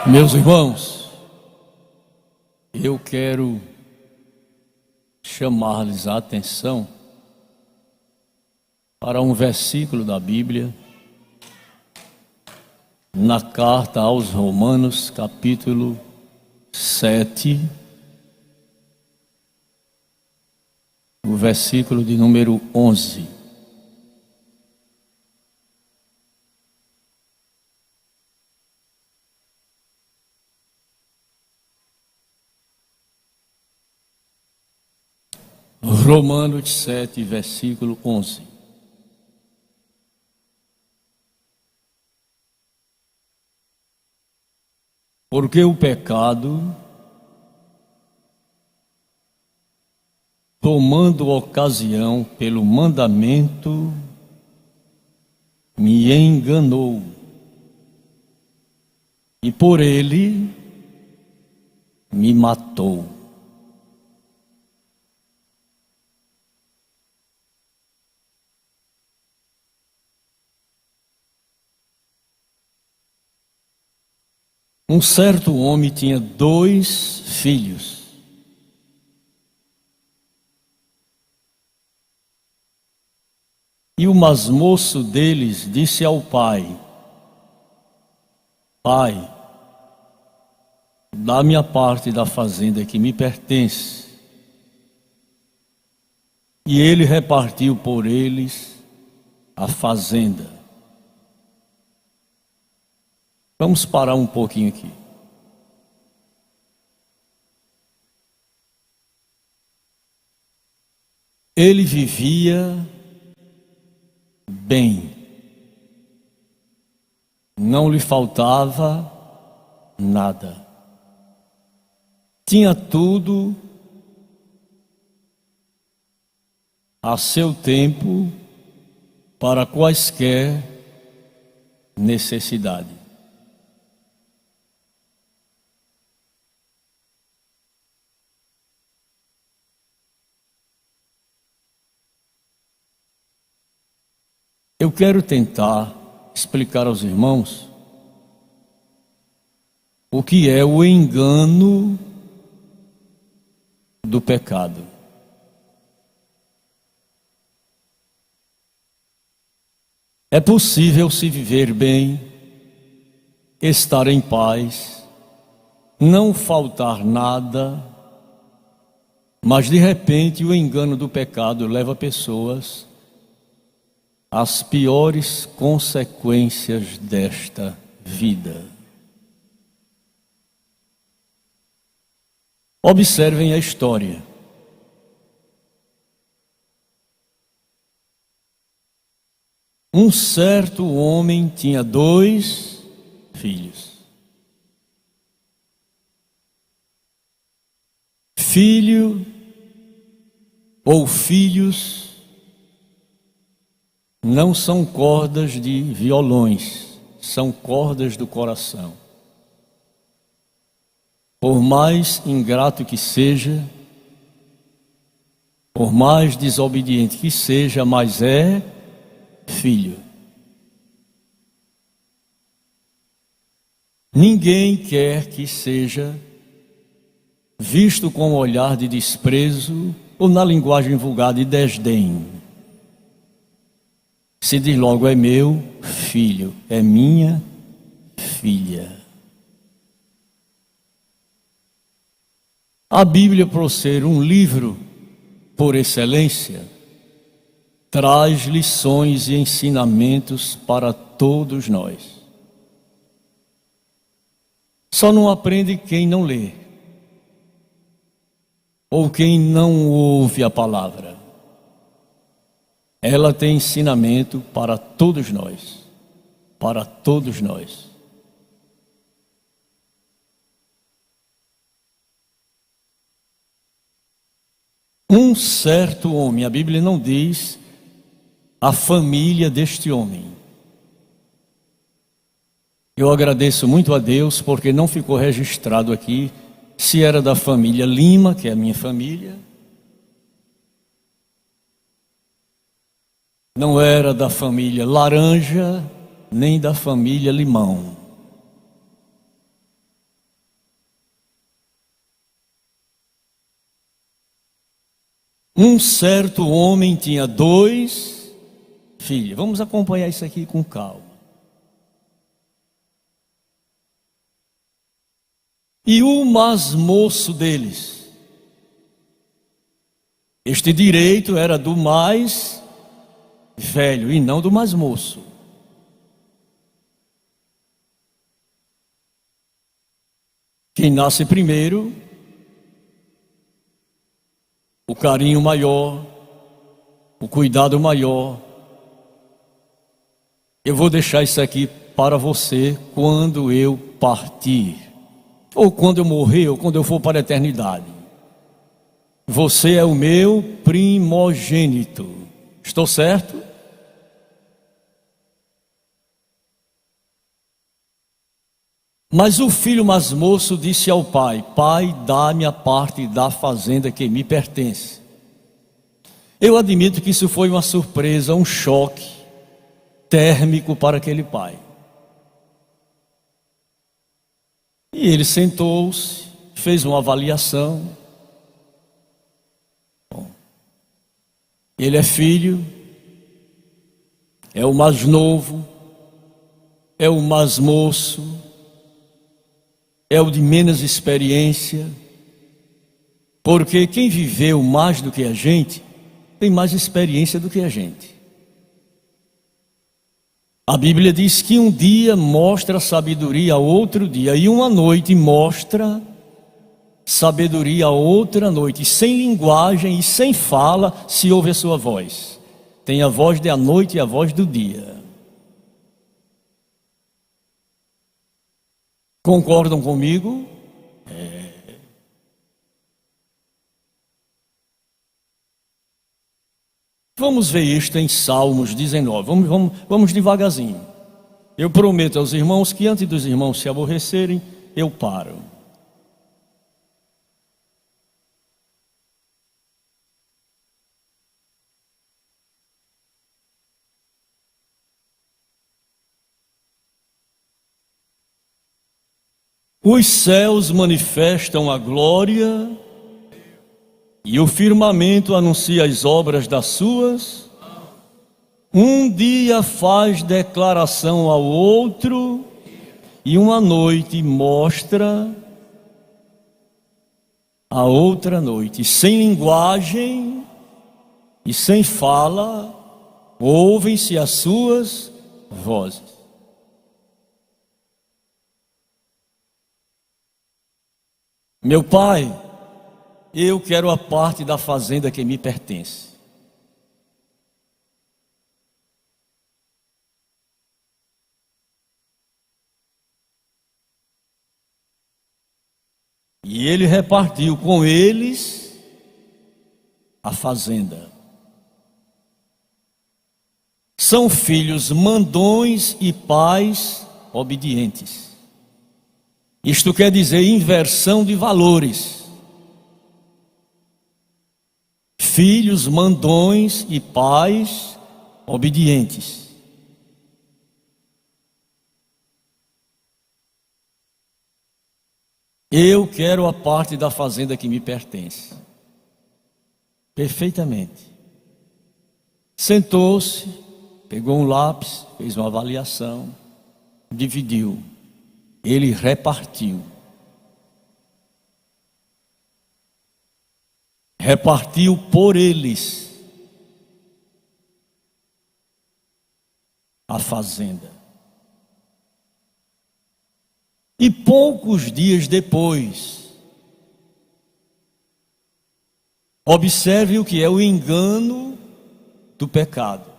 Meus irmãos, eu quero chamar-lhes a atenção para um versículo da Bíblia, na carta aos Romanos, capítulo 7, o versículo de número 11. Romanos 7, versículo 11. Porque o pecado, tomando ocasião pelo mandamento, me enganou, e por ele me matou. Um certo homem tinha 2 filhos. E o mais moço deles disse ao pai: Pai, dá-me a parte da fazenda que me pertence. E ele repartiu por eles a fazenda. Vamos parar um pouquinho aqui. Ele vivia bem, não lhe faltava nada, tinha tudo a seu tempo para quaisquer necessidades. Eu quero tentar explicar aos irmãos o que é o engano do pecado. É possível se viver bem, estar em paz, não faltar nada, mas de repente o engano do pecado leva pessoas às piores consequências desta vida. Observem a história. Um certo homem tinha 2 filhos. Filho ou filhos não são cordas de violões, são cordas do coração. Por mais ingrato que seja, por mais desobediente que seja, mas é filho. Ninguém quer que seja visto com um olhar de desprezo ou, na linguagem vulgar, de desdém. Se diz logo: é meu filho, é minha filha. A Bíblia, por ser um livro por excelência, traz lições e ensinamentos para todos nós. Só não aprende quem não lê, ou quem não ouve a palavra. Ela tem ensinamento para todos nós, para todos nós. Um certo homem, a Bíblia não diz a família deste homem. Eu agradeço muito a Deus porque não ficou registrado aqui se era da família Lima, que é a minha família. Não era da família Laranja, nem da família Limão. Um certo homem tinha 2 filhos. Vamos acompanhar isso aqui com calma. E o mais moço deles, este direito era do mais velho e não do mais moço. Quem nasce primeiro, o carinho maior, o cuidado maior. Eu vou deixar isso aqui para você quando eu partir, ou quando eu morrer, ou quando eu for para a eternidade. Você é o meu primogênito. Estou certo? Mas o filho mais moço disse ao pai: Pai, dá-me a parte da fazenda que me pertence. Eu admito que isso foi uma surpresa, um choque térmico para aquele pai. E ele sentou-se, fez uma avaliação. Bom, ele é filho, é o mais novo, é o mais moço, é o de menos experiência, porque quem viveu mais do que a gente tem mais experiência do que a gente. A Bíblia diz que um dia mostra sabedoria a outro dia, e uma noite mostra sabedoria a outra noite. Sem linguagem e sem fala se ouve a sua voz. Tem a voz da noite e a voz do dia. Concordam comigo? Vamos ver isto em Salmos 19. Vamos devagarzinho. Eu prometo aos irmãos que antes dos irmãos se aborrecerem, eu paro. Os céus manifestam a glória e o firmamento anuncia as obras das suas. Um dia faz declaração ao outro e uma noite mostra a outra noite. Sem linguagem e sem fala, ouvem-se as suas vozes. Meu pai, eu quero a parte da fazenda que me pertence. E ele repartiu com eles a fazenda. São filhos mandões e pais obedientes. Isto quer dizer inversão de valores. Filhos mandões e pais obedientes. Eu quero a parte da fazenda que me pertence. Perfeitamente. Sentou-se, pegou um lápis, fez uma avaliação, dividiu. Ele repartiu. Repartiu por eles a fazenda. E poucos dias depois, observe o que é o engano do pecado.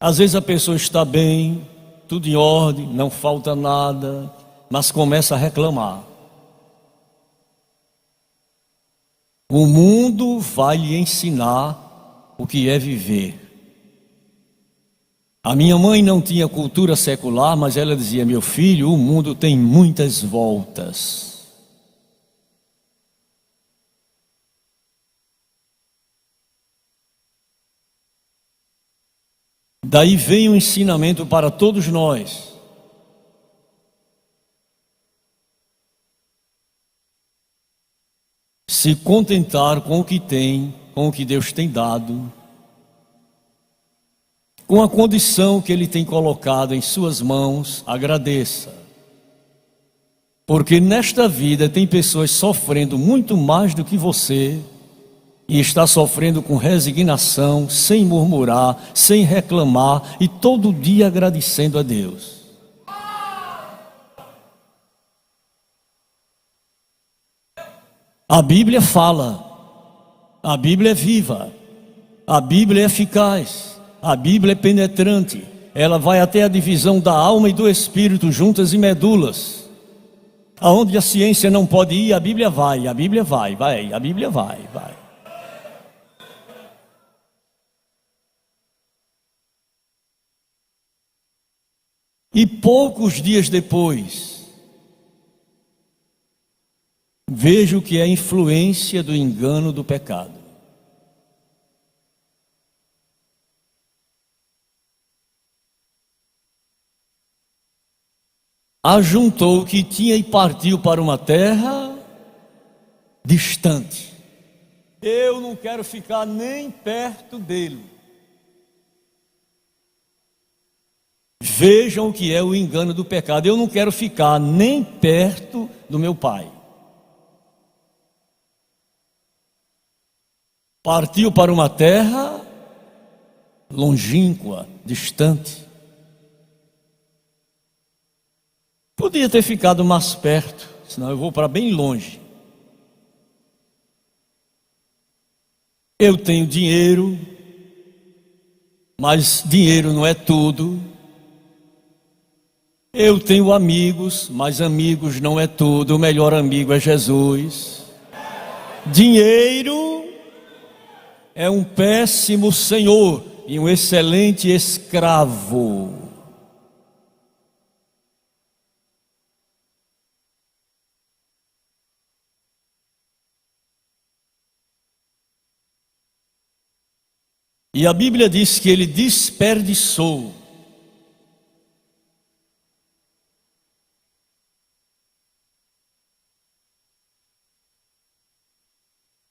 Às vezes a pessoa está bem, tudo em ordem, não falta nada, mas começa a reclamar. O mundo vai lhe ensinar o que é viver. A minha mãe não tinha cultura secular, mas ela dizia: meu filho, o mundo tem muitas voltas. Daí vem um ensinamento para todos nós. se contentar com o que tem, com o que Deus tem dado, com a condição que Ele tem colocado em suas mãos, agradeça. Porque nesta vida tem pessoas sofrendo muito mais do que você, e está sofrendo com resignação, sem murmurar, sem reclamar, e todo dia agradecendo a Deus. A Bíblia fala, a Bíblia é viva, a Bíblia é eficaz, a Bíblia é penetrante, ela vai até a divisão da alma e do espírito, juntas e medulas. Aonde a ciência não pode ir, a Bíblia vai, a Bíblia vai, a Bíblia vai. E poucos dias depois, vejo que é a influência do engano do pecado. Ajuntou o que tinha e partiu para uma terra distante. Eu não quero ficar nem perto dele. Vejam o que é o engano do pecado. Eu não quero ficar nem perto do meu pai. Partiu para uma terra longínqua, distante. Podia ter ficado mais perto, senão eu vou para bem longe. Eu tenho dinheiro, mas dinheiro não é tudo. Eu tenho amigos, mas amigos não é tudo. O melhor amigo é Jesus. Dinheiro é um péssimo senhor e um excelente escravo. E a Bíblia diz que ele desperdiçou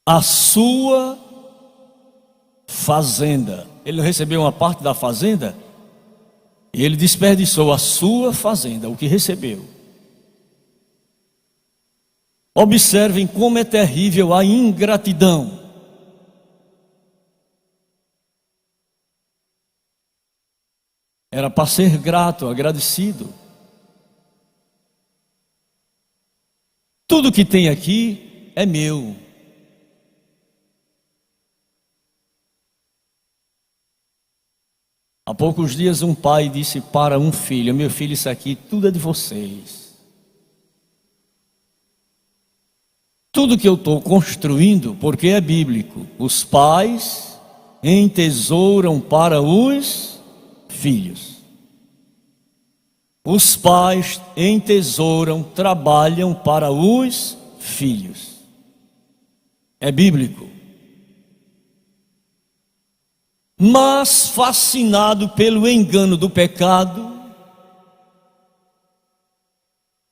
a sua fazenda. Ele não recebeu uma parte da fazenda? E ele desperdiçou a sua fazenda, o que recebeu. Observem como é terrível a ingratidão. Era para ser grato, agradecido. Tudo que tem aqui é meu. Há poucos dias um pai disse para um filho: meu filho, isso aqui tudo é de vocês. Tudo que eu estou construindo, porque é bíblico, os pais entesouram para os filhos. Os pais entesouram, trabalham para os filhos. É bíblico. Mas fascinado pelo engano do pecado,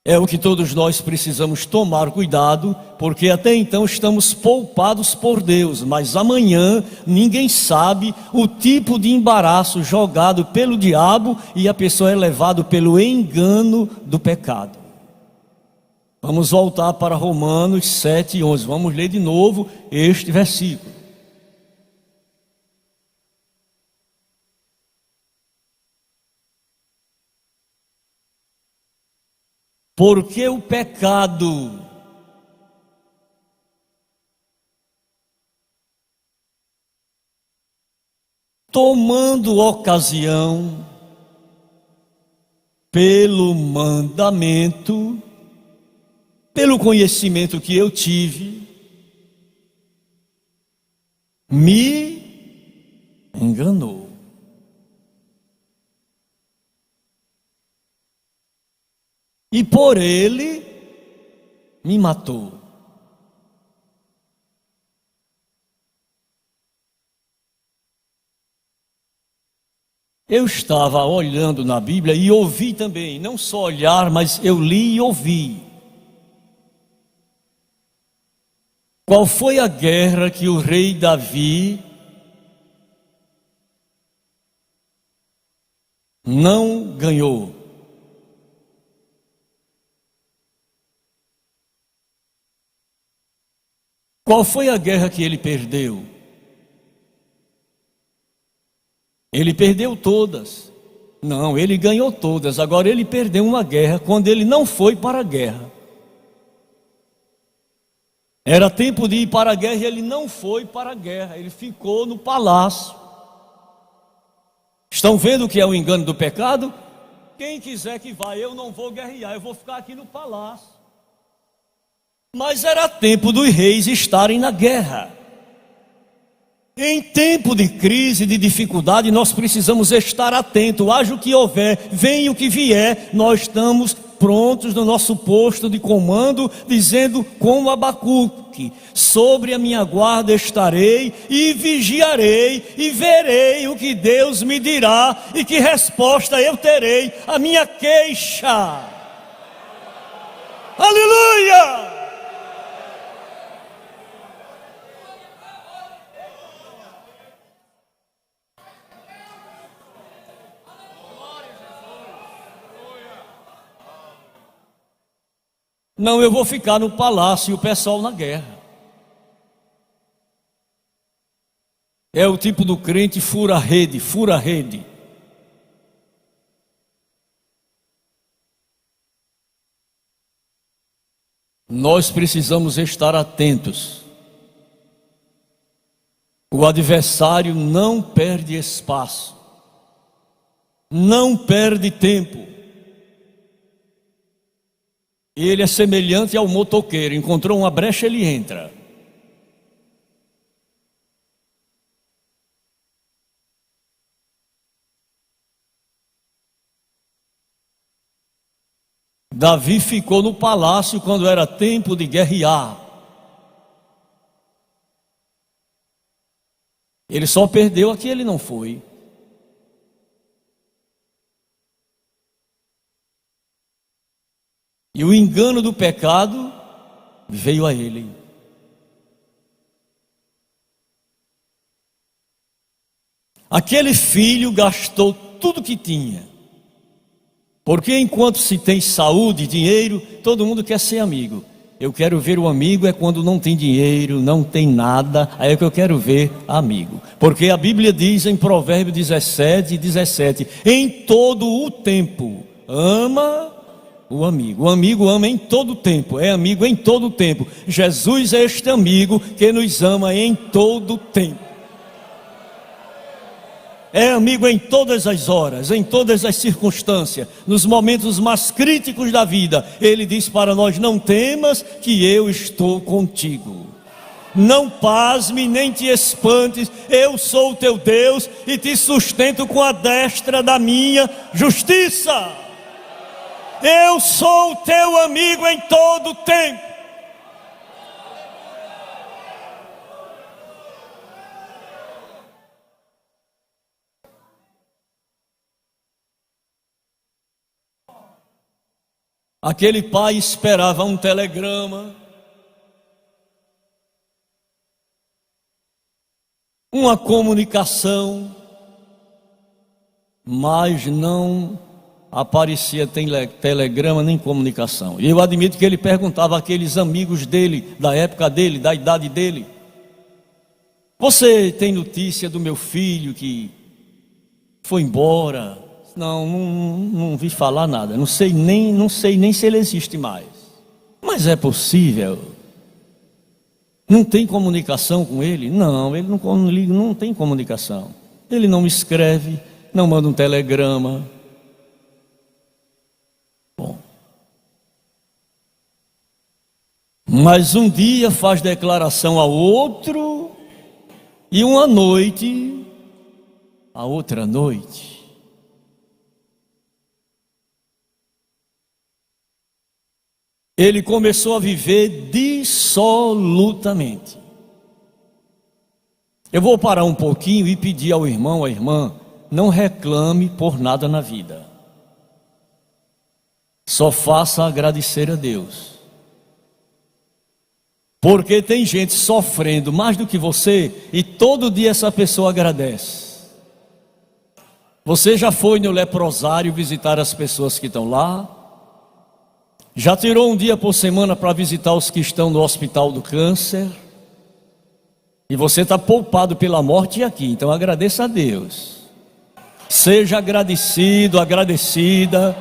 é o que todos nós precisamos tomar cuidado, porque até então estamos poupados por Deus, mas amanhã ninguém sabe o tipo de embaraço jogado pelo diabo e a pessoa é levada pelo engano do pecado. Vamos voltar para Romanos 7:11, vamos ler de novo este versículo. Porque o pecado tomando ocasião pelo mandamento, pelo conhecimento que eu tive, me enganou. E por ele me matou. Eu estava olhando na Bíblia e ouvi também, não só olhar, mas eu li e ouvi. Qual foi a guerra que o rei Davi não ganhou? Qual foi a guerra que ele perdeu? Ele perdeu todas. Não, ele ganhou todas. Agora ele perdeu uma guerra quando ele não foi para a guerra. Era tempo de ir para a guerra e ele não foi para a guerra. Ele ficou no palácio. Estão vendo o que é o engano do pecado? Quem quiser que vá, eu não vou guerrear, eu vou ficar aqui no palácio. Mas era tempo dos reis estarem na guerra. Em tempo de crise, de dificuldade, nós precisamos estar atentos. Haja o que houver, venha o que vier, nós estamos prontos no nosso posto de comando, dizendo como Abacuque: sobre a minha guarda estarei e vigiarei e verei o que Deus me dirá e que resposta eu terei à minha queixa. Aleluia! Não, eu vou ficar no palácio e o pessoal na guerra. É o tipo do crente fura-rede, fura-rede. Nós precisamos estar atentos. O adversário não perde espaço, não perde tempo. Ele é semelhante ao motoqueiro, encontrou uma brecha, ele entra. Davi ficou no palácio quando era tempo de guerrear. Ele só perdeu aqui, ele não foi. E o engano do pecado veio a ele. Aquele filho gastou tudo que tinha. Porque enquanto se tem saúde, dinheiro, todo mundo quer ser amigo. Eu quero ver o amigo é quando não tem dinheiro, não tem nada, aí é que eu quero ver amigo. Porque a Bíblia diz em Provérbios 17, em todo o tempo, ama o amigo. O amigo ama em todo o tempo, é amigo em todo o tempo. Jesus é este amigo que nos ama em todo o tempo. É amigo em todas as horas, em todas as circunstâncias, nos momentos mais críticos da vida. Ele diz para nós: não temas, que eu estou contigo. Não pasme nem te espantes, eu sou o teu Deus e te sustento com a destra da minha justiça. Eu sou o teu amigo em todo o tempo. Aquele pai esperava um telegrama, uma comunicação, mas não aparecia telegrama nem comunicação. E eu admito que ele perguntava àqueles amigos dele, da época dele, da idade dele: você tem notícia do meu filho que foi embora? Não vi falar nada, não sei nem se ele existe mais. Mas é possível? Não tem comunicação com ele? Não, ele não tem comunicação. Ele não me escreve, não manda um telegrama. Bom, mas um dia faz declaração ao outro, e uma noite, a outra noite, ele começou a viver dissolutamente. Eu vou parar um pouquinho e pedir ao irmão, à irmã: não reclame por nada na vida. Só faça agradecer a Deus. Porque tem gente sofrendo mais do que você e todo dia essa pessoa agradece. Você já foi no leprosário visitar as pessoas que estão lá? Já tirou um dia por semana para visitar os que estão no hospital do câncer? E você está poupado pela morte aqui, então agradeça a Deus. Seja agradecido, agradecida.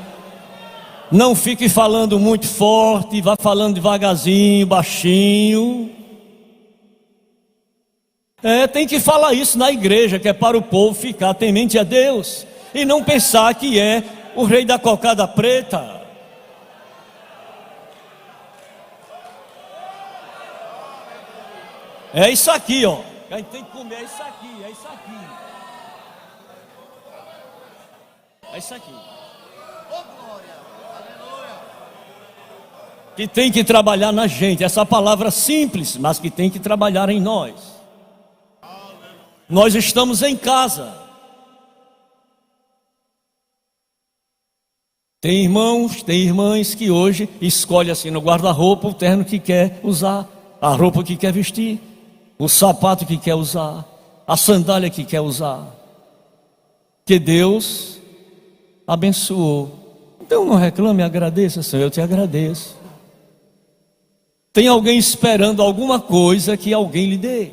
Não fique falando muito forte, vá falando devagarzinho, baixinho. Tem que falar isso na igreja, que é para o povo ficar temente a Deus e não pensar que é o rei da cocada preta. É isso aqui, ó. A gente tem que comer, é isso aqui, é isso aqui. É isso aqui. Que tem que trabalhar na gente, essa palavra simples, mas que tem que trabalhar em nós. Nós estamos em casa. Tem irmãos, tem irmãs que hoje escolhem assim no guarda-roupa o terno que quer usar, a roupa que quer vestir, o sapato que quer usar, a sandália que quer usar. Que Deus abençoou. Então não reclame, agradeça, Senhor, eu te agradeço. Tem alguém esperando alguma coisa que alguém lhe dê.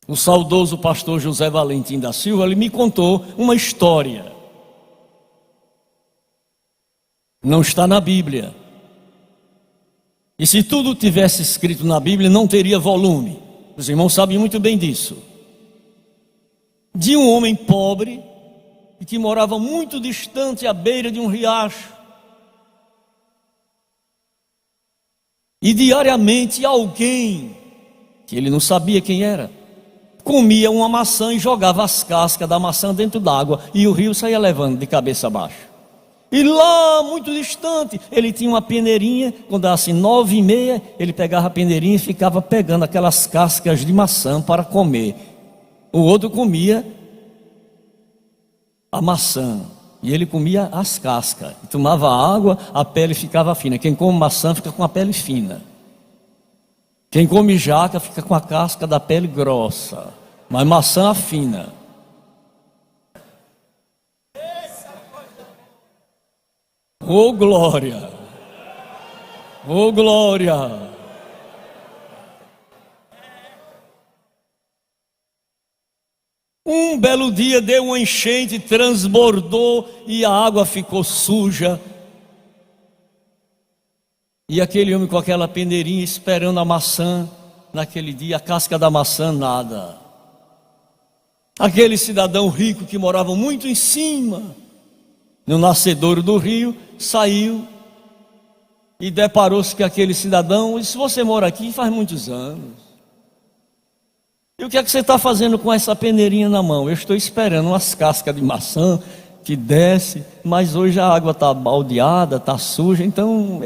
O saudoso pastor José Valentim da Silva, ele me contou uma história. Não está na Bíblia. E se tudo tivesse escrito na Bíblia, não teria volume. Os irmãos sabem muito bem disso. De um homem pobre, e que morava muito distante à beira de um riacho. E diariamente alguém, que ele não sabia quem era, comia uma maçã e jogava as cascas da maçã dentro d'água, e o rio saía levando de cabeça abaixo. E lá, muito distante, ele tinha uma peneirinha. Quando era assim 9h30, ele pegava a peneirinha e ficava pegando aquelas cascas de maçã para comer. O outro comia a maçã e ele comia as cascas, e tomava água, a pele ficava fina. Quem come maçã fica com a pele fina. Quem come jaca fica com a casca da pele grossa, mas maçã afina. Oh glória! Oh glória! Um belo dia deu uma enchente, transbordou e a água ficou suja. E aquele homem com aquela peneirinha esperando a maçã, naquele dia, a casca da maçã, nada. Aquele cidadão rico que morava muito em cima, no nascedouro do rio, saiu e deparou-se com aquele cidadão e disse: você mora aqui faz muitos anos. E o que é que você está fazendo com essa peneirinha na mão? Eu estou esperando umas cascas de maçã que desce, mas hoje a água está baldeada, está suja, então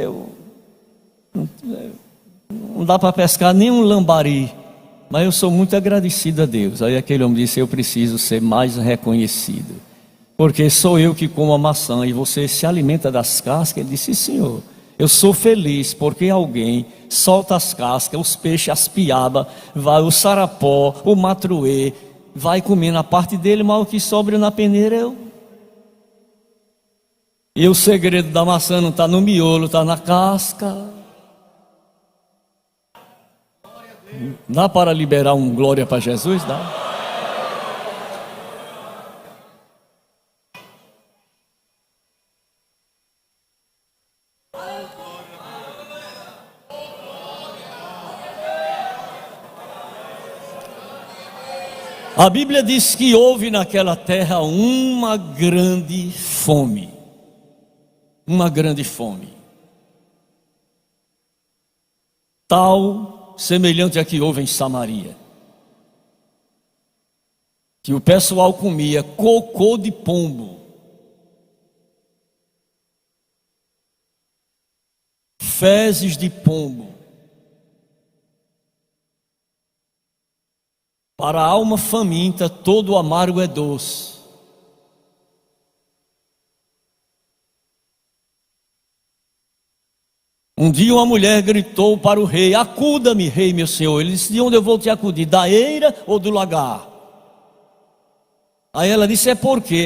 não dá para pescar nenhum lambari, mas eu sou muito agradecido a Deus. Aí aquele homem disse: eu preciso ser mais reconhecido, porque sou eu que como a maçã e você se alimenta das cascas. Ele disse: Senhor, eu sou feliz porque alguém solta as cascas, os peixes, as piabas, vai o sarapó, o matruê, vai comendo a parte dele, mas o que sobra na peneira eu. E o segredo da maçã não está no miolo, está na casca. Dá para liberar um glória para Jesus? Dá. A Bíblia diz que houve naquela terra uma grande fome. Uma grande fome. Tal, semelhante à que houve em Samaria. Que o pessoal comia cocô de pombo. Fezes de pombo. Para a alma faminta, todo o amargo é doce. Um dia uma mulher gritou para o rei: acuda-me, rei meu senhor. Ele disse: de onde eu vou te acudir? Da eira ou do lagar? Aí ela disse: é porque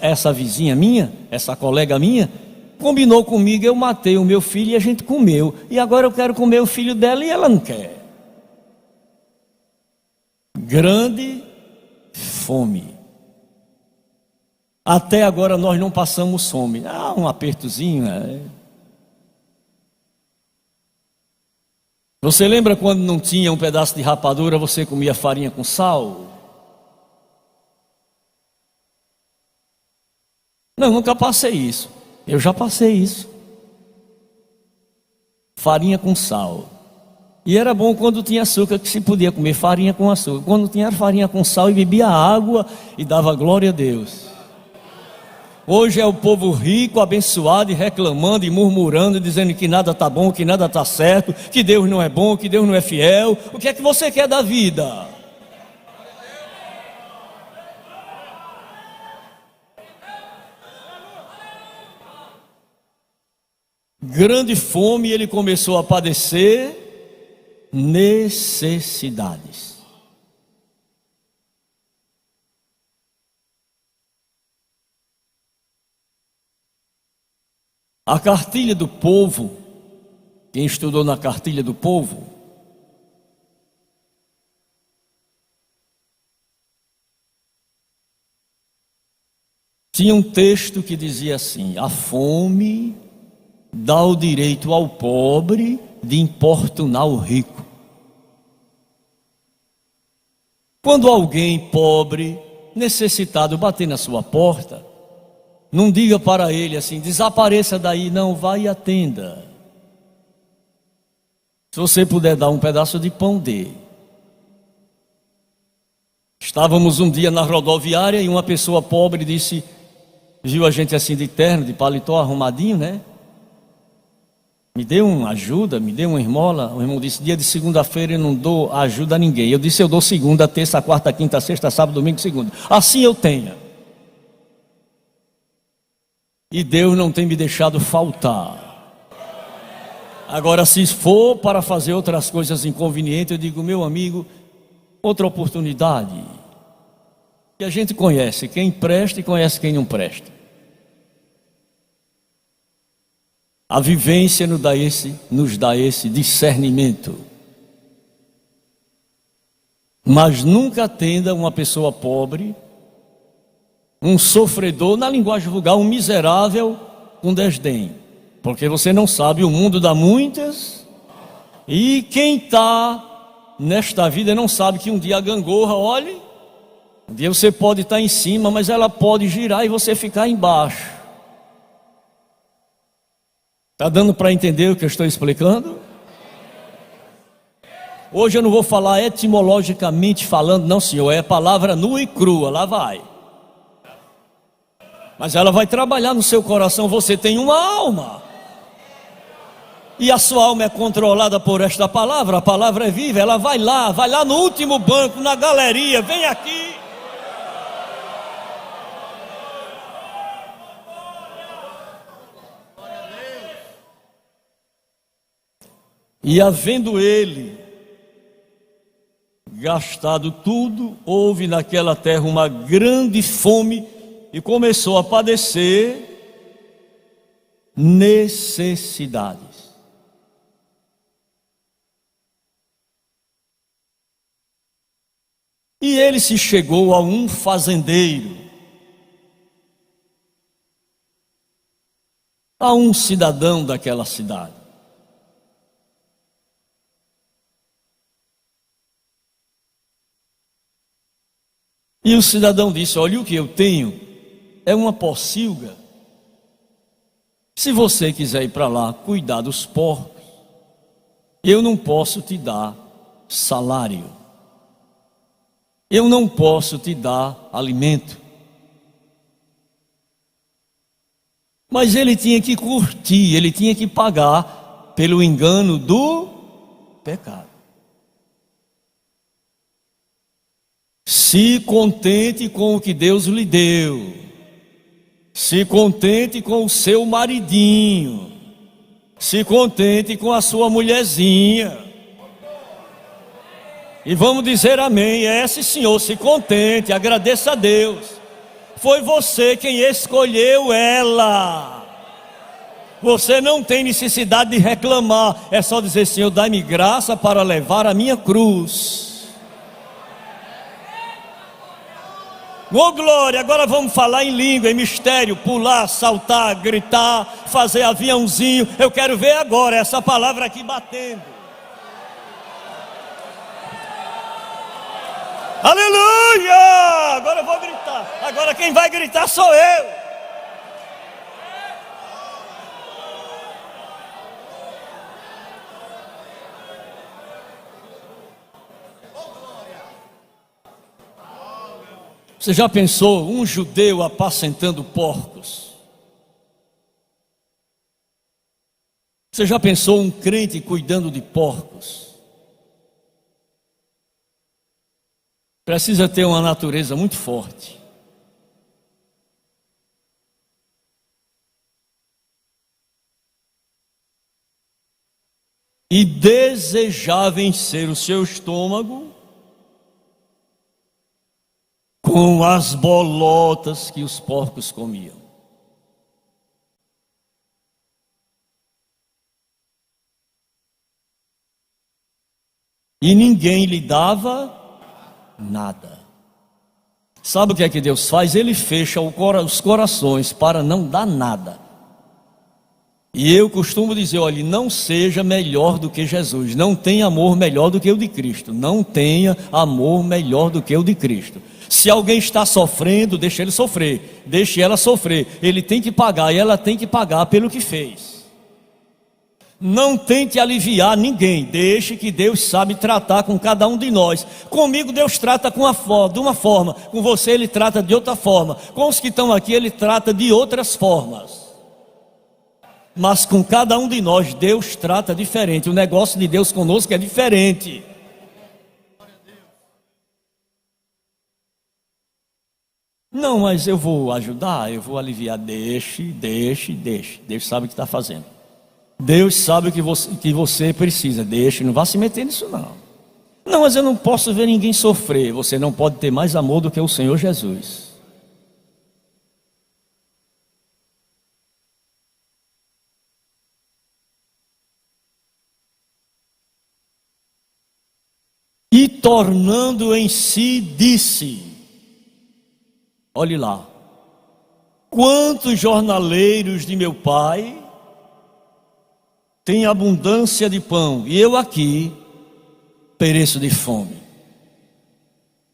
essa vizinha minha, essa colega minha, combinou comigo, eu matei o meu filho e a gente comeu. E agora eu quero comer o filho dela e ela não quer. Grande fome. Até agora nós não passamos fome. Um apertozinho. Você lembra quando não tinha um pedaço de rapadura, você comia farinha com sal? Não, nunca passei isso. Eu já passei isso. Farinha com sal. E era bom quando tinha açúcar, que se podia comer farinha com açúcar. Quando tinha farinha com sal, e bebia água e dava glória a Deus. Hoje é o povo rico, abençoado, e reclamando e murmurando, dizendo que nada está bom, que nada está certo, que Deus não é bom, que Deus não é fiel. O que é que você quer da vida? Grande fome, ele começou a padecer necessidades. A cartilha do povo, quem estudou na cartilha do povo, tinha um texto que dizia assim: a fome dá o direito ao pobre de importunar o rico. Quando alguém pobre, necessitado, bater na sua porta, não diga para ele assim: desapareça daí, não, vai e atenda. Se você puder dar um pedaço de pão, dê. Estávamos um dia na rodoviária e uma pessoa pobre disse, viu a gente assim de terno, de paletó arrumadinho, né? Me dê uma ajuda, me dê uma esmola. O irmão disse: dia de segunda-feira eu não dou ajuda a ninguém. Eu disse: eu dou segunda, terça, quarta, quinta, sexta, sábado, domingo, segunda. Assim eu tenho. E Deus não tem me deixado faltar. Agora, se for para fazer outras coisas inconvenientes, eu digo: meu amigo, outra oportunidade. E a gente conhece quem presta e conhece quem não presta. A vivência nos dá esse discernimento. Mas nunca atenda uma pessoa pobre, um sofredor, na linguagem vulgar, um miserável, com desdém. Porque você não sabe, o mundo dá muitas, e quem está nesta vida não sabe que um dia a gangorra, olhe, um dia você pode estar em cima, mas ela pode girar e você ficar embaixo. Está dando para entender o que eu estou explicando? Hoje eu não vou falar etimologicamente falando, não senhor, é palavra nua e crua, lá vai. Mas ela vai trabalhar no seu coração. Você tem uma alma, e a sua alma é controlada por esta palavra. A palavra é viva, ela vai lá no último banco, na galeria, vem aqui. E havendo ele gastado tudo, houve naquela terra uma grande fome e começou a padecer necessidades. E ele se chegou a um fazendeiro, a um cidadão daquela cidade. E o cidadão disse: olha, o que eu tenho é uma pocilga. Se você quiser ir para lá cuidar dos porcos, eu não posso te dar salário. Eu não posso te dar alimento. Mas ele tinha que curtir, ele tinha que pagar pelo engano do pecado. Se contente com o que Deus lhe deu. Se contente com o seu maridinho. Se contente com a sua mulherzinha. E vamos dizer amém. Sim, Senhor, se contente, agradeça a Deus. Foi você quem escolheu ela. Você não tem necessidade de reclamar. É só dizer: Senhor, dai-me graça para levar a minha cruz. Oh glória, agora vamos falar em língua, em mistério, pular, saltar, gritar, fazer aviãozinho. Eu quero ver agora essa palavra aqui batendo. Aleluia! Agora eu vou gritar. Agora quem vai gritar sou eu. Você já pensou um judeu apacentando porcos? Você já pensou um crente cuidando de porcos? Precisa ter uma natureza muito forte. E desejar vencer o seu estômago com as bolotas que os porcos comiam. E ninguém lhe dava nada. Sabe o que é que Deus faz? Ele fecha os corações para não dar nada. E eu costumo dizer: olha, não seja melhor do que Jesus. Não tenha amor melhor do que o de Cristo. Não tenha amor melhor do que o de Cristo. Se alguém está sofrendo, deixe ele sofrer, deixe ela sofrer. Ele tem que pagar e ela tem que pagar pelo que fez. Não tente aliviar ninguém. Deixe que Deus sabe tratar com cada um de nós. Comigo Deus trata de uma forma, com você Ele trata de outra forma, com os que estão aqui Ele trata de outras formas. Mas com cada um de nós Deus trata diferente. O negócio de Deus conosco é diferente. Não, mas eu vou ajudar, eu vou aliviar. Deixe. Deus sabe o que está fazendo. Deus sabe o que você precisa. Deixe, não vá se meter nisso não. Não, mas eu não posso ver ninguém sofrer. Você não pode ter mais amor do que o Senhor Jesus. E tornando em si, disse: olhe lá, quantos jornaleiros de meu pai têm abundância de pão, e eu aqui pereço de fome.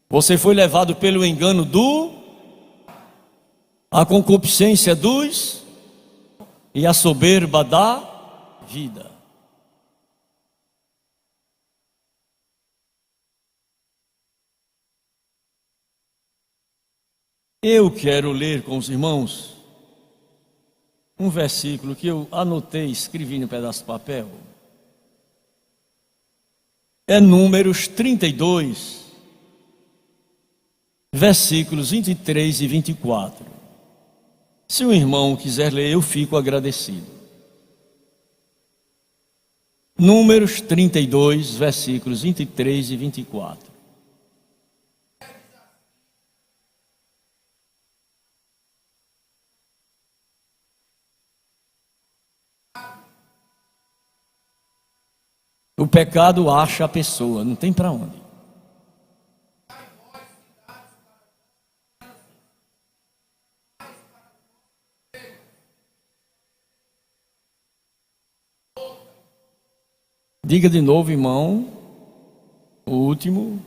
Você foi levado pelo engano a concupiscência e a soberba da vida. Eu quero ler com os irmãos um versículo que eu anotei, escrevi no pedaço de papel. É Números 32, versículos 23 e 24. Se o irmão quiser ler, eu fico agradecido. Números 32, versículos 23 e 24. O pecado acha a pessoa, não tem para onde. Diga de novo, irmão. O último.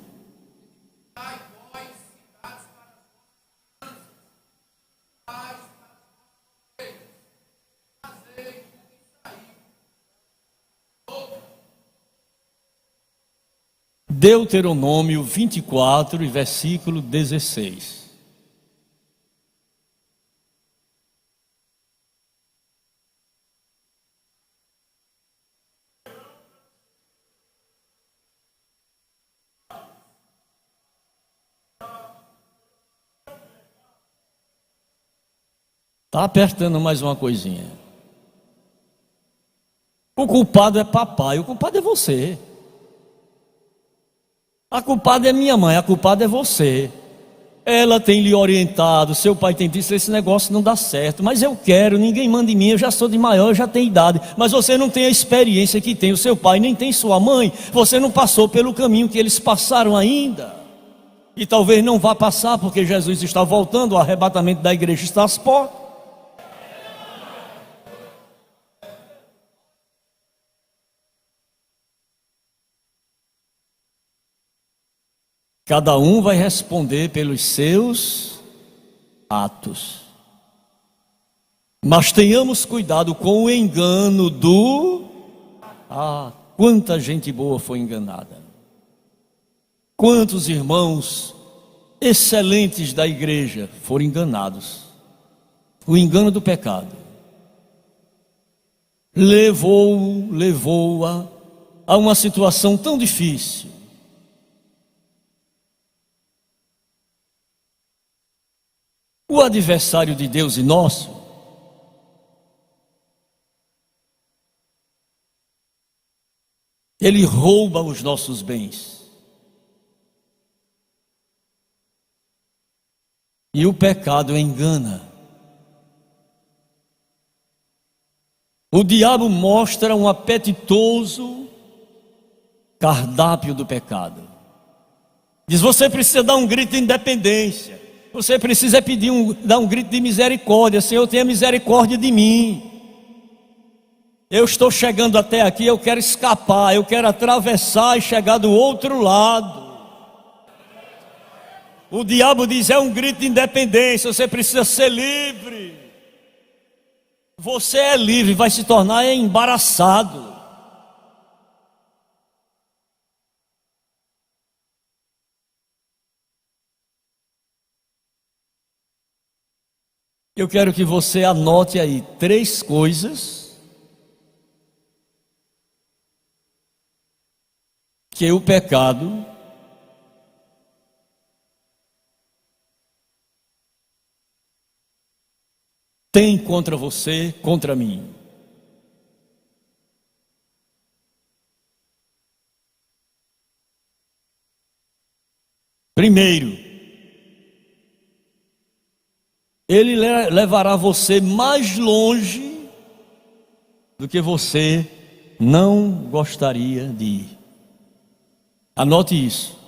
Deuteronômio 24, versículo 16. Está apertando mais uma coisinha. O culpado é papai, o culpado é você. A culpada é minha mãe, a culpada é você. Ela tem lhe orientado, seu pai tem dito, esse negócio não dá certo, mas eu quero, ninguém manda em mim, eu já sou de maior, eu já tenho idade. Mas você não tem a experiência que tem o seu pai, nem tem sua mãe. Você não passou pelo caminho que eles passaram ainda. E talvez não vá passar, porque Jesus está voltando, o arrebatamento da igreja está às portas. Cada um vai responder pelos seus atos. Mas tenhamos cuidado com o engano quanta gente boa foi enganada. Quantos irmãos excelentes da igreja foram enganados. O engano do pecado levou-a a uma situação tão difícil. O adversário de Deus e nosso ele rouba os nossos bens. E o pecado engana. O diabo mostra um apetitoso cardápio do pecado. Diz: você precisa dar um grito de independência. Você precisa dar um grito de misericórdia. Senhor, tenha misericórdia de mim. Eu estou chegando até aqui, eu quero escapar, eu quero atravessar e chegar do outro lado. O diabo diz: é um grito de independência, você precisa ser livre. Você é livre, vai se tornar embaraçado. Eu quero que você anote aí 3 coisas que o pecado tem contra você, contra mim. Primeiro, ele levará você mais longe do que você não gostaria de ir. Anote isso.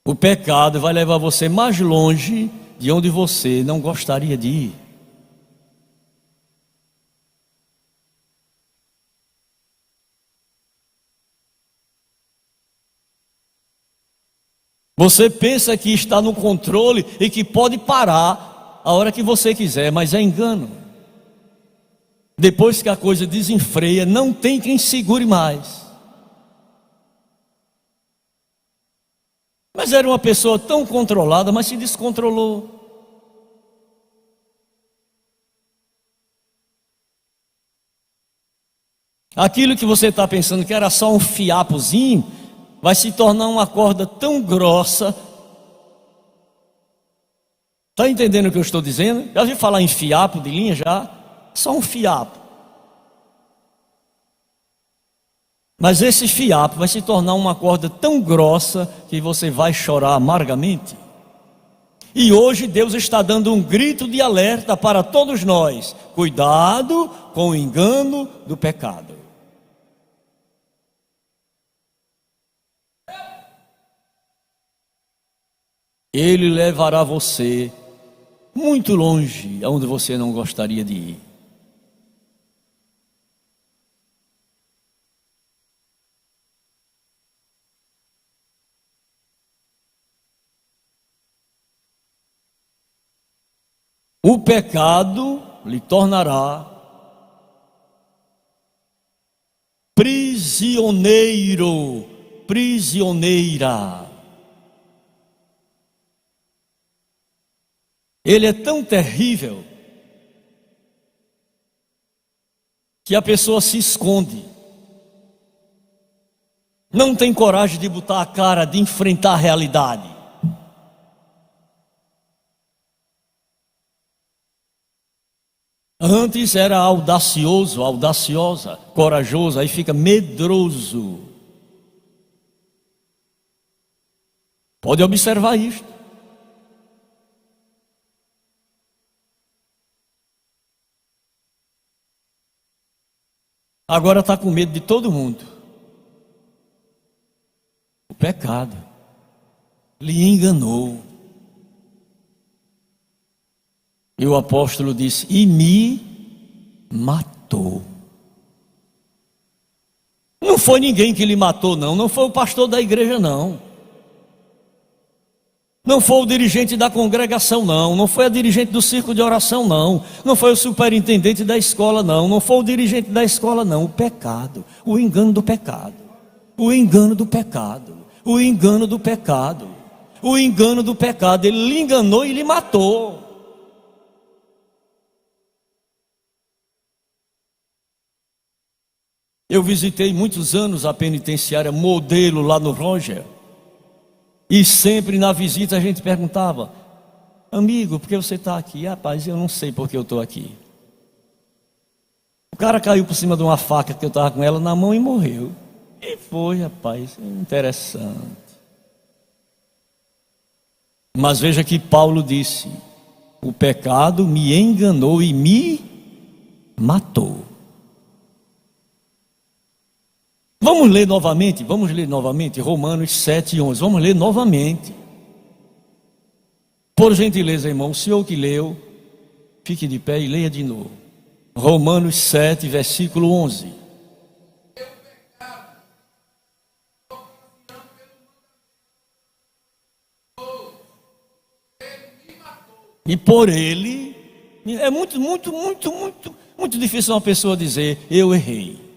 O pecado vai levar você mais longe de onde você não gostaria de ir. Você pensa que está no controle e que pode parar a hora que você quiser, mas é engano. Depois que a coisa desenfreia, não tem quem segure mais. Mas era uma pessoa tão controlada, mas se descontrolou. Aquilo que você está pensando que era só um fiapozinho, vai se tornar uma corda tão grossa. Está entendendo o que eu estou dizendo? Já ouviu falar em fiapo de linha já? Só um fiapo. Mas esse fiapo vai se tornar uma corda tão grossa que você vai chorar amargamente. E hoje Deus está dando um grito de alerta para todos nós: cuidado com o engano do pecado. Ele levará você muito longe, aonde você não gostaria de ir. O pecado lhe tornará prisioneiro, prisioneira. Ele é tão terrível que a pessoa se esconde. Não tem coragem de botar a cara, de enfrentar a realidade. Antes era audacioso, audaciosa, corajoso, aí fica medroso. Pode observar isto. Agora está com medo de todo mundo. O pecado lhe enganou. E o apóstolo disse: e me matou. Não foi ninguém que lhe matou, não. Não foi o pastor da igreja, não. Não foi o dirigente da congregação, não. Não foi a dirigente do círculo de oração, não. Não foi o superintendente da escola, não. Não foi o dirigente da escola, não. O pecado, o engano do pecado. O engano do pecado. O engano do pecado. O engano do pecado. Ele lhe enganou e lhe matou. Eu visitei muitos anos a penitenciária Modelo lá no Roger. E sempre na visita a gente perguntava: amigo, por que você está aqui? Rapaz, eu não sei por que eu estou aqui. O cara caiu por cima de uma faca que eu estava com ela na mão e morreu. E foi, rapaz, interessante. Mas veja que Paulo disse: o pecado me enganou e me matou. Vamos ler novamente Romanos 7:11. Vamos ler novamente. Por gentileza, irmão, o senhor que leu, fique de pé e leia de novo. Romanos 7, versículo 11. E por ele, é muito difícil uma pessoa dizer: eu errei.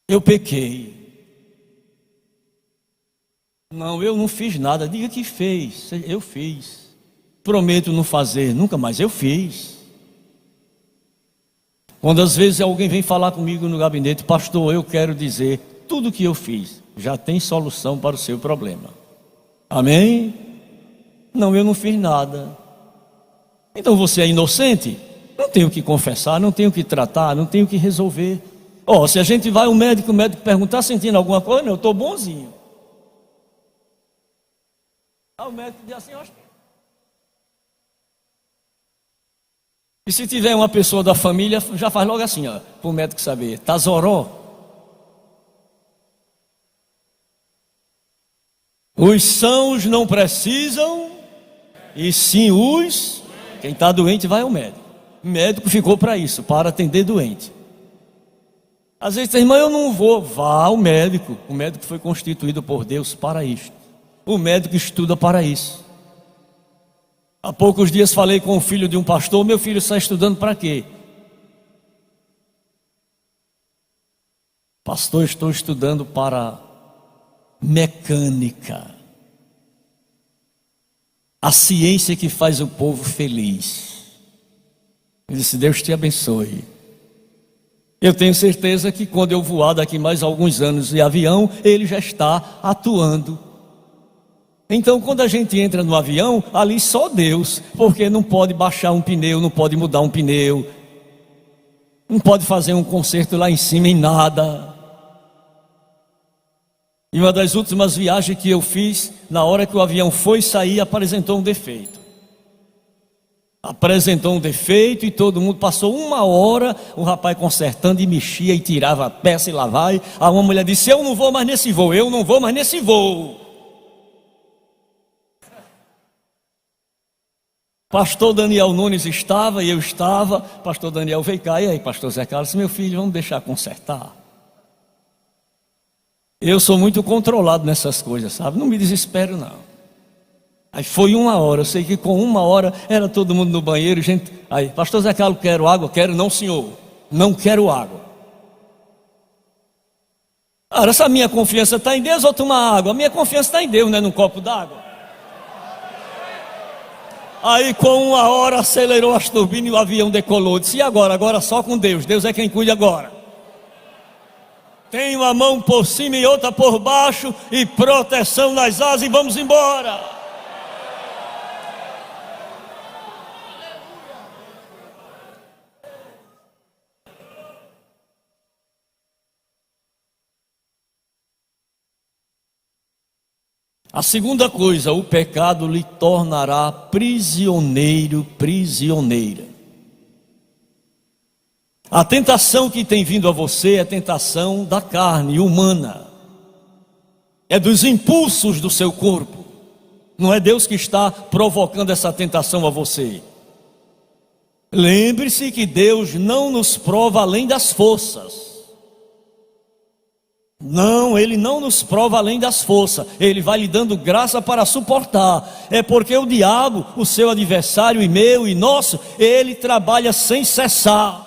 Eu pequei. Não, eu não fiz nada. Diga que fez. Eu fiz. Prometo não fazer nunca mais. Eu fiz. Quando às vezes alguém vem falar comigo no gabinete: pastor, eu quero dizer tudo o que eu fiz. Já tem solução para o seu problema. Amém? Não, eu não fiz nada. Então você é inocente? Não tenho que confessar, não tenho que tratar, não tenho que resolver. Se a gente vai ao médico, o médico perguntar: sentindo alguma coisa? Não, eu estou bonzinho. O médico diz assim: e se tiver uma pessoa da família, já faz logo assim, para o médico saber: tá zoró. Os sãos não precisam, e sim os. Quem está doente vai ao médico. O médico ficou para isso, para atender doente. Às vezes, irmão, eu não vou. Vá ao médico. O médico foi constituído por Deus para isto. O médico estuda para isso. Há poucos dias falei com o filho de um pastor: meu filho está estudando para quê? Pastor, estou estudando para mecânica. A ciência que faz o povo feliz. Ele disse: Deus te abençoe. Eu tenho certeza que quando eu voar daqui mais alguns anos de avião, ele já está atuando. Então, quando a gente entra no avião, ali só Deus, porque não pode baixar um pneu, não pode mudar um pneu, não pode fazer um conserto lá em cima em nada. E uma das últimas viagens que eu fiz, na hora que o avião foi sair, apresentou um defeito. Apresentou um defeito e todo mundo passou 1 hora, o rapaz consertando e mexia e tirava a peça e lá vai. Aí uma mulher disse: eu não vou mais nesse voo, eu não vou mais nesse voo. Pastor Daniel Nunes estava e eu estava. Pastor Daniel veio cá: e aí, pastor Zé Carlos, meu filho, vamos deixar consertar. Eu sou muito controlado nessas coisas, sabe? Não me desespero, não. Aí foi 1 hora, eu sei que com 1 hora era todo mundo no banheiro, gente. Aí, pastor Zé Carlos, quero água? Quero não, senhor. Não quero água. Ora, essa minha confiança está em Deus ou tomar água? A minha confiança está em Deus, não é num copo d'água. Aí com 1 hora acelerou as turbinas e o avião decolou. Disse: e agora? Agora só com Deus. Deus é quem cuida agora. Tem uma mão por cima e outra por baixo, e proteção nas asas, e vamos embora. A segunda coisa, o pecado lhe tornará prisioneiro, prisioneira. A tentação que tem vindo a você é tentação da carne humana. É dos impulsos do seu corpo. Não é Deus que está provocando essa tentação a você. Lembre-se que Deus não nos prova além das forças. Não, Ele não nos prova além das forças. Ele vai lhe dando graça para suportar. É porque o diabo, o seu adversário e meu e nosso, ele trabalha sem cessar.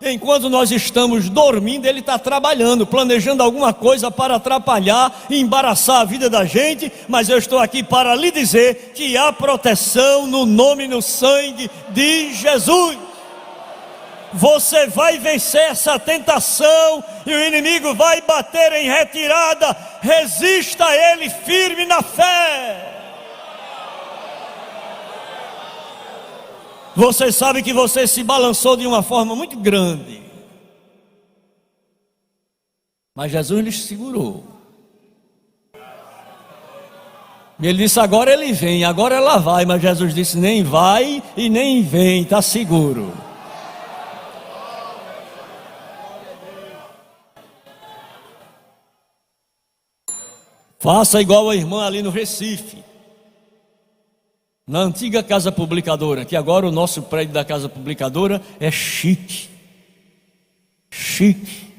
Enquanto nós estamos dormindo, ele está trabalhando, planejando alguma coisa para atrapalhar e embaraçar a vida da gente. Mas eu estou aqui para lhe dizer que há proteção no nome e no sangue de Jesus. Você vai vencer essa tentação e o inimigo vai bater em retirada. Resista a ele firme na fé. Você sabe que você se balançou de uma forma muito grande, mas Jesus lhe segurou. E ele disse: agora ele vem, agora ela vai. Mas Jesus disse: nem vai e nem vem, está seguro. Faça igual a irmã ali no Recife, na antiga Casa Publicadora, que agora o nosso prédio da Casa Publicadora é chique. Chique.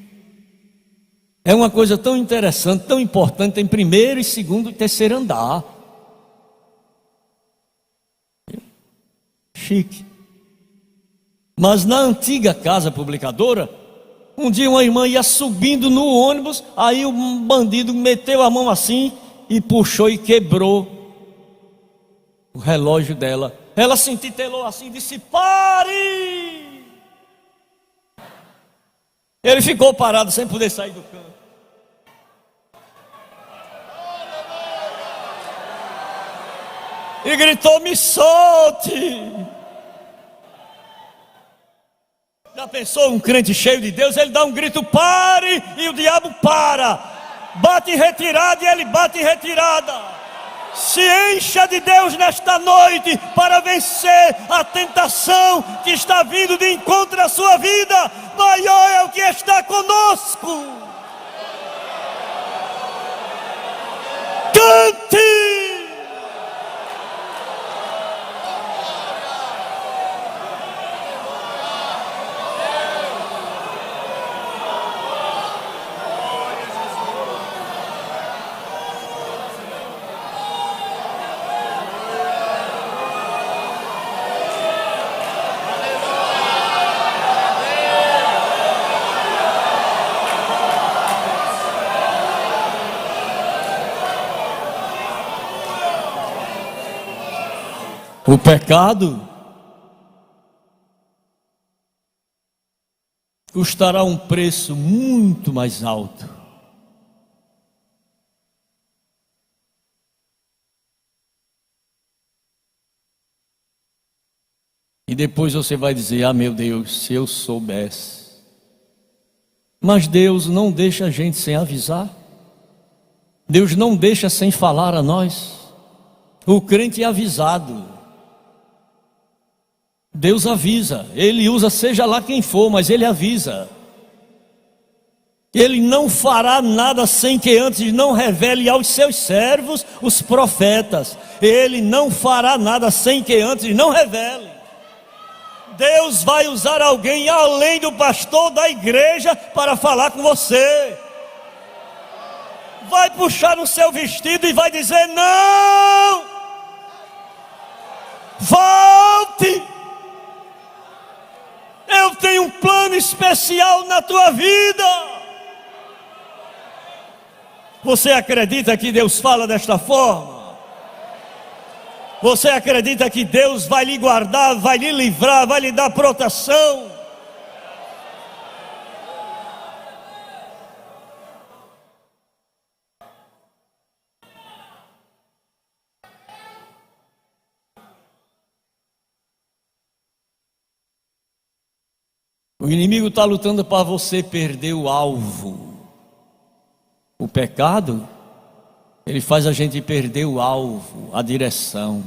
É uma coisa tão interessante, tão importante, tem primeiro e segundo e terceiro andar. Chique. Mas na antiga Casa Publicadora, um dia uma irmã ia subindo no ônibus, aí um bandido meteu a mão assim e puxou e quebrou o relógio dela. Ela se intitelou assim e disse: pare! Ele ficou parado sem poder sair do canto. E gritou: me solte! Já pensou um crente cheio de Deus? Ele dá um grito: pare! E o diabo para. Bate em retirada e ele bate em retirada. Se encha de Deus nesta noite para vencer a tentação que está vindo de encontro à sua vida. Maior é o que está conosco. Cante! O pecado custará um preço muito mais alto. E depois você vai dizer: ah, meu Deus, se eu soubesse. Mas Deus não deixa a gente sem avisar. Deus não deixa sem falar a nós. O crente é avisado. Deus avisa, Ele usa seja lá quem for, mas Ele avisa. Ele não fará nada sem que antes não revele aos seus servos, os profetas. Ele não fará nada sem que antes não revele. Deus vai usar alguém além do pastor da igreja para falar com você. Vai puxar no seu vestido e vai dizer: não! Volte! Eu tenho um plano especial na tua vida. Você acredita que Deus fala desta forma? Você acredita que Deus vai lhe guardar, vai lhe livrar, vai lhe dar proteção? O inimigo está lutando para você perder o alvo. O pecado, ele faz a gente perder o alvo, a direção.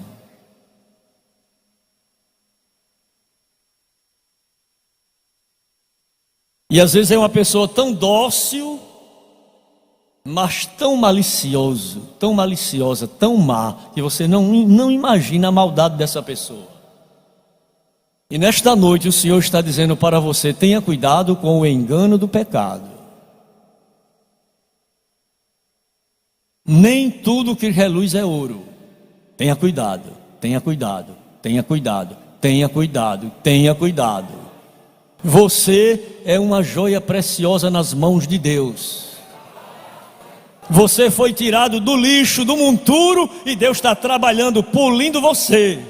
E às vezes é uma pessoa tão dócil, mas tão maliciosa, tão má, que você não imagina a maldade dessa pessoa. E nesta noite o Senhor está dizendo para você: tenha cuidado com o engano do pecado. Nem tudo que reluz é ouro. Tenha cuidado, tenha cuidado, tenha cuidado, tenha cuidado, tenha cuidado. Você é uma joia preciosa nas mãos de Deus. Você foi tirado do lixo, do monturo, e Deus está trabalhando, polindo você.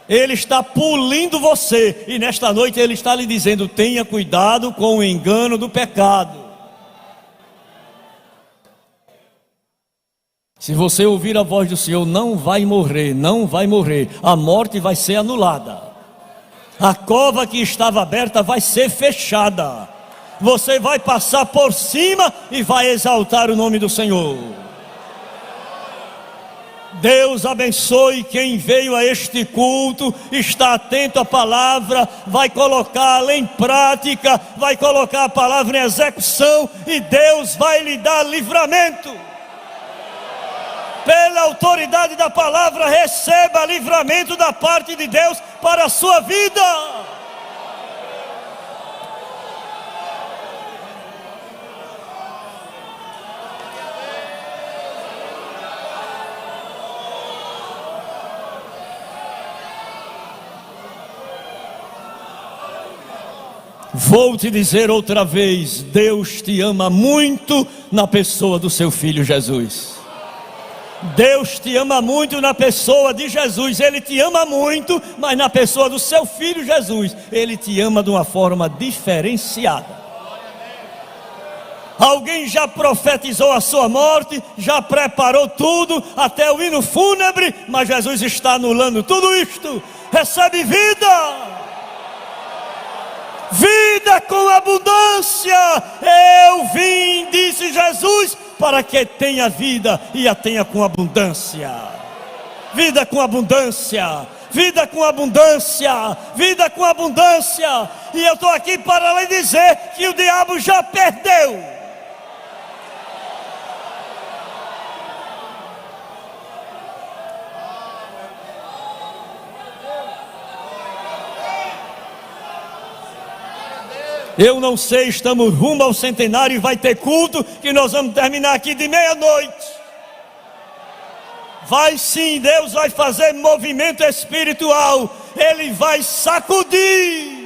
Ele está polindo você, e nesta noite Ele está lhe dizendo: tenha cuidado com o engano do pecado. Se você ouvir a voz do Senhor, não vai morrer, não vai morrer. A morte vai ser anulada. A cova que estava aberta vai ser fechada. Você vai passar por cima e vai exaltar o nome do Senhor. Deus abençoe quem veio a este culto, está atento à palavra, vai colocá-la em prática, vai colocar a palavra em execução, e Deus vai lhe dar livramento. Pela autoridade da palavra, receba livramento da parte de Deus para a sua vida. Vou te dizer outra vez: Deus te ama muito na pessoa do seu Filho Jesus. Deus te ama muito na pessoa de Jesus. Ele te ama muito, mas na pessoa do seu Filho Jesus, Ele te ama de uma forma diferenciada. Alguém já profetizou a sua morte, já preparou tudo, até o hino fúnebre, mas Jesus está anulando tudo isto. Recebe vida, vida com abundância. Eu vim, disse Jesus, para que tenha vida e a tenha com abundância. Vida com abundância, vida com abundância, vida com abundância. E eu estou aqui para lhe dizer que o diabo já perdeu. Eu não sei, estamos rumo ao centenário e vai ter culto que nós vamos terminar aqui de meia-noite. Vai sim, Deus vai fazer movimento espiritual. Ele vai sacudir.